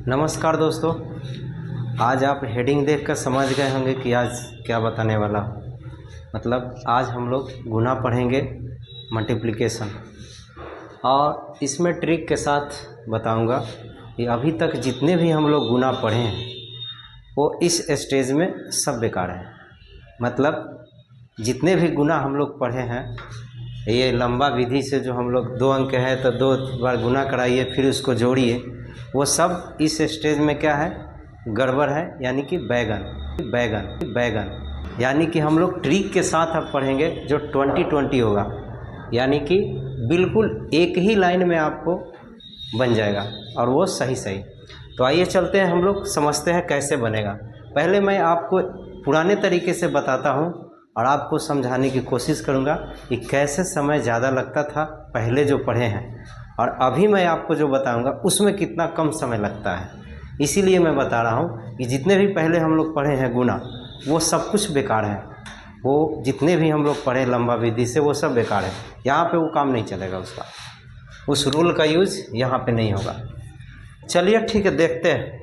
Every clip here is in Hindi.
नमस्कार दोस्तों, आज आप हेडिंग देखकर समझ गए होंगे कि आज क्या बताने वाला हूँ। मतलब आज हम लोग गुना पढ़ेंगे, मल्टीप्लिकेशन, और इसमें ट्रिक के साथ बताऊंगा कि अभी तक जितने भी हम लोग गुना पढ़े हैं वो इस स्टेज में सब बेकार है। मतलब जितने भी गुना हम लोग पढ़े हैं, ये लंबा विधि से जो हम लोग 2 अंक है तो 2 बार गुना कराइए फिर उसको जोड़िए, वो सब इस स्टेज में क्या है, गड़बड़ है। यानी कि बैगन यानी कि हम लोग ट्रिक के साथ अब पढ़ेंगे जो 20-20 होगा, यानी कि बिल्कुल एक ही लाइन में आपको बन जाएगा और वो सही। तो आइए चलते हैं, हम लोग समझते हैं कैसे बनेगा। पहले मैं आपको पुराने तरीके से बताता हूँ और आपको समझाने की कोशिश करूँगा कि कैसे समय ज़्यादा लगता था पहले जो पढ़े हैं, और अभी मैं आपको जो बताऊंगा उसमें कितना कम समय लगता है। इसीलिए मैं बता रहा हूं कि जितने भी पहले हम लोग पढ़े हैं गुना, वो सब कुछ बेकार है। वो जितने भी हम लोग पढ़े लंबा विधि से, वो सब बेकार है। यहाँ पे वो काम नहीं चलेगा, उसका उस रूल का यूज यहाँ पे नहीं होगा। चलिए ठीक है, देखते हैं।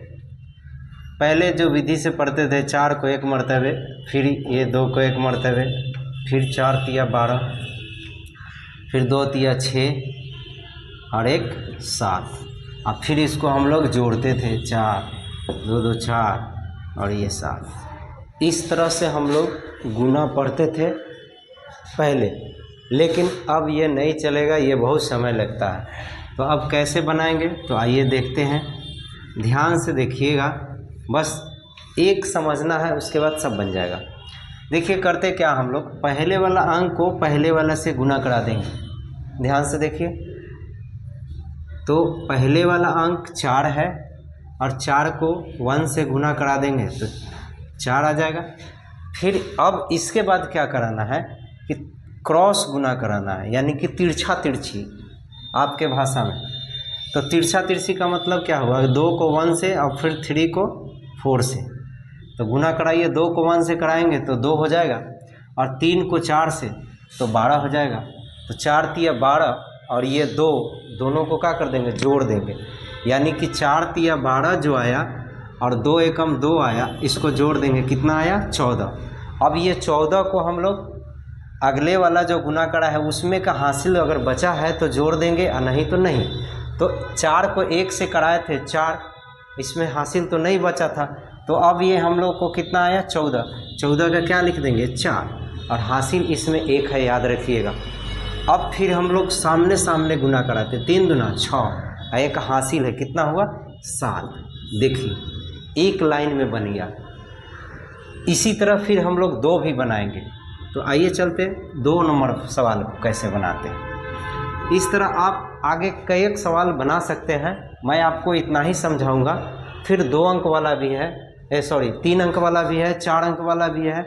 पहले जो विधि से पढ़ते थे, 4 को 1 मरतबे, फिर ये 2 को 1 मरतबे, फिर 4 तिया 12, फिर 2 तिया 6 और 1 7, और फिर इसको हम लोग जोड़ते थे, 4 2 2 4 और ये 7। इस तरह से हम लोग गुना पढ़ते थे पहले, लेकिन अब ये नहीं चलेगा, ये बहुत समय लगता है। तो अब कैसे बनाएंगे, तो आइए देखते हैं। ध्यान से देखिएगा, बस एक समझना है, उसके बाद सब बन जाएगा। देखिए करते क्या, हम लोग पहले वाला अंक को पहले वाला से गुना करा देंगे। ध्यान से देखिए, तो पहले वाला अंक 4 है और 4 को 1 से गुना करा देंगे तो 4 आ जाएगा। फिर अब इसके बाद क्या कराना है कि क्रॉस गुना कराना है, यानी कि तिरछा तिरछी आपके भाषा में। तो तिरछा तिरछी का मतलब क्या हुआ, 2 को 1 से और फिर 3 को 4 से। तो गुना कराइए, 2 को 1 से कराएंगे तो 2 हो जाएगा, और 3 को 4 से तो 12 हो जाएगा। तो 4 तिया 12 और ये 2 दोनों को क्या कर देंगे, जोड़ देंगे। यानी कि 4 तिया 12 जो आया और 2 एकम 2 आया, इसको जोड़ देंगे, कितना आया, 14। अब ये 14 को हम लोग अगले वाला जो गुना करा है उसमें का हासिल अगर बचा है तो जोड़ देंगे, और नहीं तो नहीं। तो 4 को 1 से कराए थे 4, इसमें हासिल तो नहीं बचा था, तो अब ये हम लोग को कितना आया, 14। 14 का क्या लिख देंगे, 4, और हासिल इसमें 1 है, याद रखिएगा। अब फिर हम लोग सामने सामने गुना कराते, 3 दूना 6 और एक हासिल है, कितना हुआ, 7। देखिए एक लाइन में बन गया। इसी तरह फिर हम लोग 2 भी बनाएंगे। तो आइए चलते 2 नंबर सवाल को कैसे बनाते हैं। इस तरह आप आगे कई एक सवाल बना सकते हैं, मैं आपको इतना ही समझाऊंगा। फिर 2 अंक वाला भी है, 3 अंक वाला भी है, 4 अंक वाला भी है।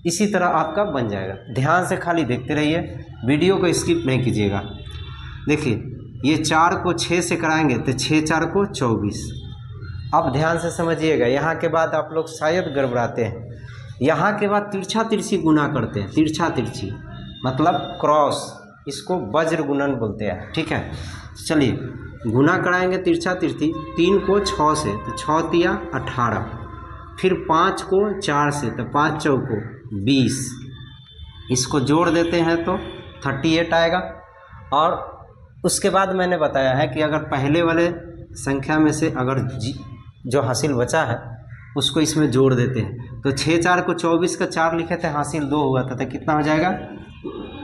इसी तरह आपका बन जाएगा। ध्यान से खाली देखते रहिए, वीडियो को स्किप नहीं कीजिएगा। देखिए ये 4 को 6 से कराएंगे तो 6 4 को 24। अब ध्यान से समझिएगा, यहाँ के बाद आप लोग शायद गड़बड़ाते हैं। यहाँ के बाद तिरछा तिरछी गुना करते हैं, तिरछा तिरछी मतलब क्रॉस, इसको वज्र गुणन बोलते हैं, ठीक है। चलिए गुना कराएंगे तिरछा तिरछी, 3 को 6 से तो 6 तिया 18, फिर 5 को 4 से तो 5 चौको 20, इसको जोड़ देते हैं तो 38 आएगा। और उसके बाद मैंने बताया है कि अगर पहले वाले संख्या में से अगर जो हासिल बचा है उसको इसमें जोड़ देते हैं, तो 6 4 को 24 का 4 लिखे थे, हासिल 2 हुआ था, तो कितना हो जाएगा,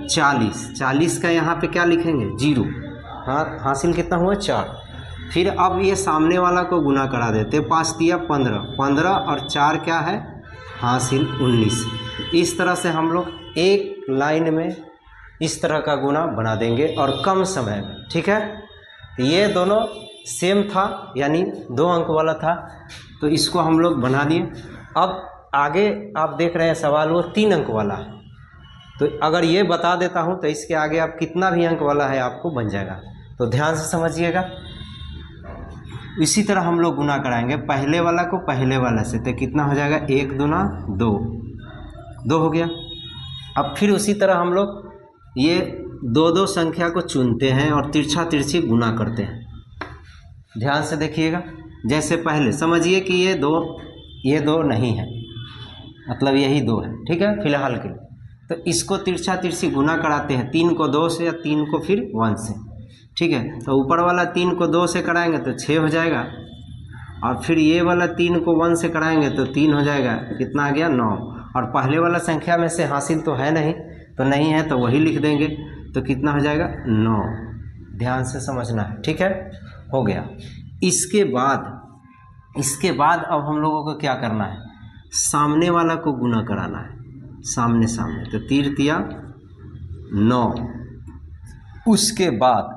40। 40 का यहाँ पे क्या लिखेंगे, 0, हाँ, हासिल कितना हुआ, 4। फिर अब ये सामने वाला को गुना करा देते, 5 तिया 15, 15 और 4 क्या है, हासिल 19। इस तरह से हम लोग एक लाइन में इस तरह का गुना बना देंगे और कम समय में, ठीक है। ये दोनों सेम था, यानी 2 अंक वाला था, तो इसको हम लोग बना लिए। अब आगे आप देख रहे हैं सवाल वो 3 अंक वाला है, तो अगर ये बता देता हूँ तो इसके आगे आप कितना भी अंक वाला है आपको बन जाएगा। तो ध्यान से समझिएगा। इसी तरह हम लोग गुना कराएंगे पहले वाला को पहले वाला से, तो कितना हो जाएगा, 1 दूना 2, 2 हो गया। अब फिर उसी तरह हम लोग ये 2 संख्या को चुनते हैं और तिरछा तिरछी गुना करते हैं। ध्यान से देखिएगा, जैसे पहले समझिए कि ये दो नहीं है, मतलब यही दो है, ठीक है फिलहाल के लिए। तो इसको तिरछा तिरछी गुना कराते हैं, 3 को 2 से या 3 को फिर 1 से, ठीक है। तो ऊपर वाला 3 को 2 से कराएंगे तो 6 हो जाएगा, और फिर ये वाला 3 को 1 से कराएंगे तो 3 हो जाएगा, कितना आ गया 9। और पहले वाला संख्या में से हासिल तो है नहीं, तो नहीं है तो वही लिख देंगे, तो कितना हो जाएगा 9। ध्यान से समझना है, ठीक है, हो गया। इसके बाद अब हम लोगों को क्या करना है, सामने वाला को गुना कराना है, सामने सामने, तो 3 तिया 9। उसके बाद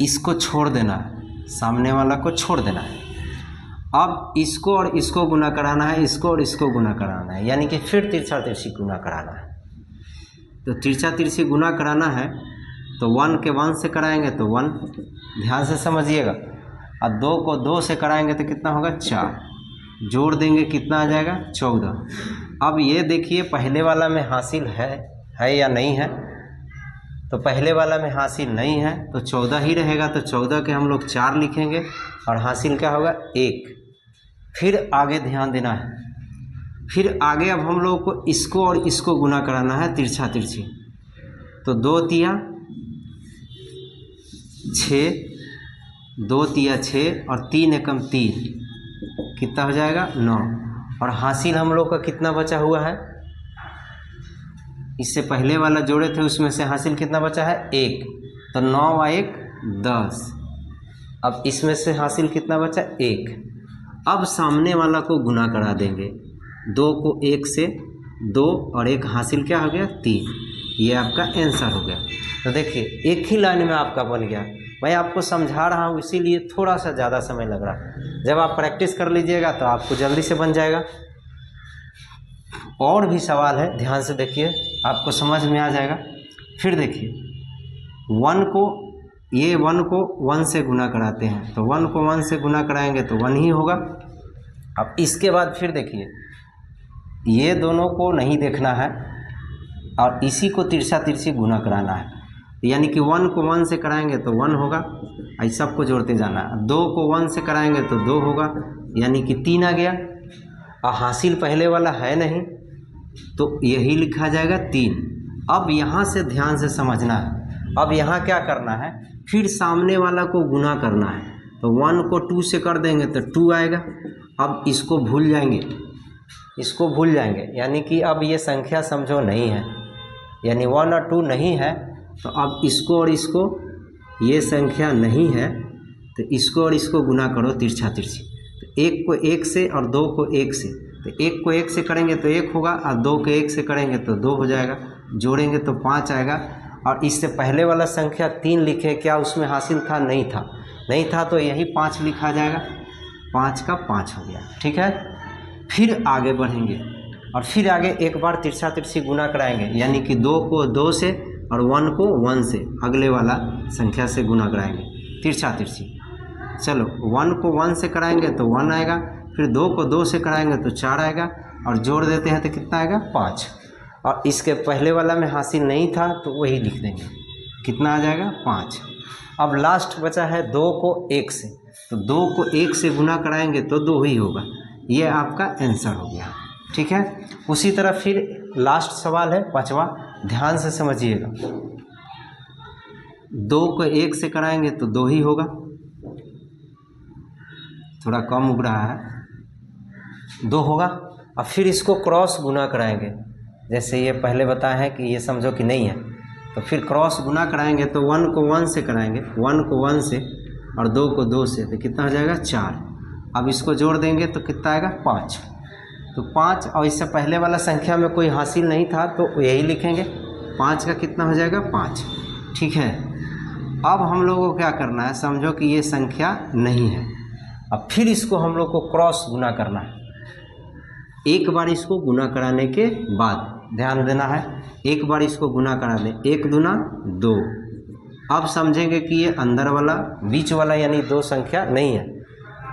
इसको छोड़ देना है, सामने वाला को छोड़ देना है। अब इसको और इसको गुना कराना है, इसको और इसको गुना कराना है, यानी कि फिर तिरछा तिरछी गुना कराना है। तो तिरछा तिरछी गुना कराना है तो 1 के 1 से कराएंगे तो 1, ध्यान से समझिएगा, और 2 को 2 से कराएंगे तो कितना होगा 4, जोड़ देंगे कितना आ जाएगा 14। अब ये देखिए पहले वाला में हासिल है या नहीं है, तो पहले वाला में हासिल नहीं है तो 14 ही रहेगा, तो 14 के हम लोग 4 लिखेंगे और हासिल क्या होगा 1। फिर आगे ध्यान देना है, फिर आगे अब हम लोग को इसको और इसको गुना कराना है तिरछा तिरछी। तो 2 तिया 6, 2 तिया 6 और 3 एकम 3, कितना हो जाएगा 9। और हासिल हम लोग का कितना बचा हुआ है, इससे पहले वाला जोड़े थे उसमें से हासिल कितना बचा है 1, तो 9 व 1 10। अब इसमें से हासिल कितना बचा 1। अब सामने वाला को गुना करा देंगे, 2 को 1 से 2 और 1 हासिल क्या हो गया 3, ये आपका आंसर हो गया। तो देखिए एक ही लाइन में आपका बन गया। मैं आपको समझा रहा हूँ इसीलिए थोड़ा सा ज़्यादा समय लग रहा है, जब आप प्रैक्टिस कर लीजिएगा तो आपको जल्दी से बन जाएगा। और भी सवाल है, ध्यान से देखिए, आपको समझ में आ जाएगा। फिर देखिए 1 को 1 से गुना कराते हैं, तो 1 को 1 से गुना कराएंगे तो 1 ही होगा। अब इसके बाद फिर देखिए ये दोनों को नहीं देखना है और इसी को तिरछा तिरछी गुना कराना है, यानी कि 1 को 1 से कराएंगे तो 1 होगा, ऐसा सबको जोड़ते जाना है। 2 को 1 से कराएंगे तो 2 होगा, यानी कि 3 आ गया। और हासिल पहले वाला है नहीं तो यही लिखा जाएगा 3। अब यहाँ से ध्यान से समझना है, अब यहाँ क्या करना है, फिर सामने वाला को गुना करना है। तो 1 को 2 से कर देंगे तो 2 आएगा। अब इसको भूल जाएंगे, यानी कि अब ये संख्या समझो नहीं है, यानी 1 और 2 नहीं है। तो अब इसको और इसको, ये संख्या नहीं है तो इसको और इसको गुना करो तिरछा तिरछी। तो 1 को 1 से और 2 को 1 से, तो 1 को 1 से करेंगे तो 1 होगा और 2 को 1 से करेंगे तो 2 हो जाएगा, जोड़ेंगे तो 5 आएगा। और इससे पहले वाला संख्या 3 लिखे, क्या उसमें हासिल था, नहीं था तो यही 5 लिखा जाएगा, 5 का 5 हो गया, ठीक है। फिर आगे बढ़ेंगे और फिर आगे एक बार तिरछा तिरछी गुना कराएंगे, यानी कि 2 को 2 से और 1 को 1 से, अगले वाला संख्या से गुना कराएंगे तिरछा तिरछी। चलो 1 को 1 से कराएंगे तो 1 आएगा, फिर 2 को 2 से कराएंगे तो 4 आएगा, और जोड़ देते हैं तो कितना आएगा 5। और इसके पहले वाला में हासिल नहीं था तो वही लिख देंगे, कितना आ जाएगा 5। अब लास्ट बचा है 2 को 1 से, तो 2 को 1 से गुना कराएंगे तो 2 ही होगा, ये आपका आंसर हो गया, ठीक है। उसी तरह फिर लास्ट सवाल है 5वां, ध्यान से समझिएगा। 2 को 1 से कराएंगे तो 2 ही होगा, थोड़ा कम उग रहा है, 2 होगा। अब फिर इसको क्रॉस गुना कराएंगे, जैसे ये पहले बताया है कि ये समझो कि नहीं है, तो फिर क्रॉस गुना कराएंगे तो 1 को 1 से कराएंगे, 1 को 1 से और 2 को 2 से, तो कितना हो जाएगा 4। अब इसको जोड़ देंगे तो कितना आएगा 5। तो 5, और इससे पहले वाला संख्या में कोई हासिल नहीं था तो यही लिखेंगे, 5 का कितना हो जाएगा 5, ठीक है। अब हम लोगों को क्या करना है, समझो कि ये संख्या नहीं है। अब फिर इसको हम लोग को क्रॉस गुना करना है। एक बार इसको गुना कराने के बाद ध्यान देना है, एक बार इसको गुना करा दें, 1 दूना 2। अब समझेंगे कि ये अंदर वाला बीच वाला यानी 2 संख्या नहीं है,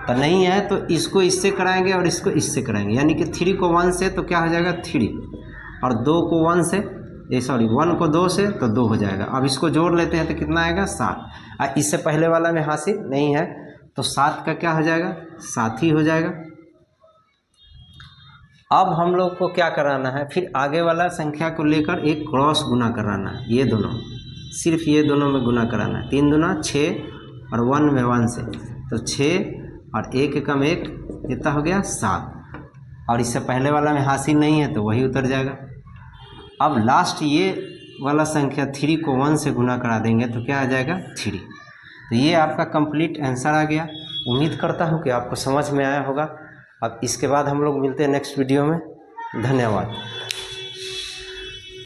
तो नहीं है तो इसको इससे कराएंगे और इसको इससे कराएंगे, यानी कि 3 को 1 से तो क्या हो जाएगा 3, और 2 को 1 से 1 को 2 से तो 2 हो जाएगा। अब इसको जोड़ लेते हैं तो कितना आएगा 7। इससे पहले वाला में हासिल नहीं है तो 7 का क्या हो जाएगा, 7 ही हो जाएगा। अब हम लोग को क्या कराना है, फिर आगे वाला संख्या को लेकर एक क्रॉस गुना कराना है, ये दोनों, सिर्फ ये दोनों में गुना कराना है। 3 दूना 6 और 1 में 1 से, तो 6 और 1 एकम 1 कितना हो गया, 7। और इससे पहले वाला में हासिल नहीं है तो वही उतर जाएगा। अब लास्ट ये वाला संख्या 3 को 1 से गुना करा देंगे तो क्या आ जाएगा, 3। तो ये आपका कंप्लीट आंसर आ गया। उम्मीद करता हूँ कि आपको समझ में आया होगा। अब इसके बाद हम लोग मिलते हैं नेक्स्ट वीडियो में। धन्यवाद।